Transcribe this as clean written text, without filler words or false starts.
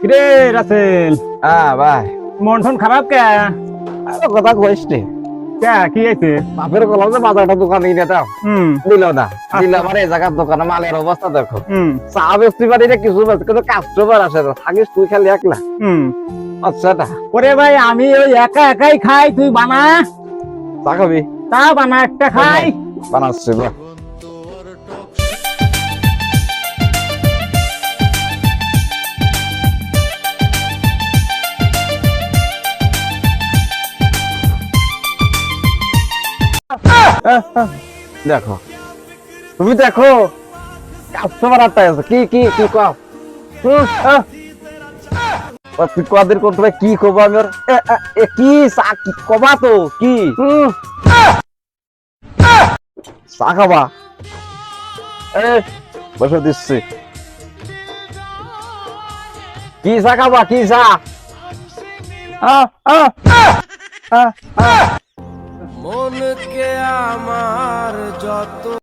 কিরে রাসেল, ভাই মন টন খারাপ কে? কথা কইস নি। কে কি হয়েছে? বাপের কলাম যে বাজারটা দোকানে কিনে দাও দিল না দিল আমার এই জায়গার দোকানে মালের অবস্থা দেখো। চা বেচতে পারি না কিছু বেচতে কিন্তু কাস্টমার আসে না, থাকিস তুই খালি একলা। আচ্ছা না ওরে ভাই, আমি ওই একা একাই খাই, তুই বানা। চা খাবি? তা বানা, একটা খাই। বানাচ্ছি বা দেখো, তুমি দেখো কাস্টমার আটটা আছে। কি কি কি কও তুই কদের করতে ভাই কি কব আমি ওর? কি চা কি কবা তো কি চা খাবা? বসে দিচ্ছি। কি চা খাবা? কি চা? মনকে আমার যত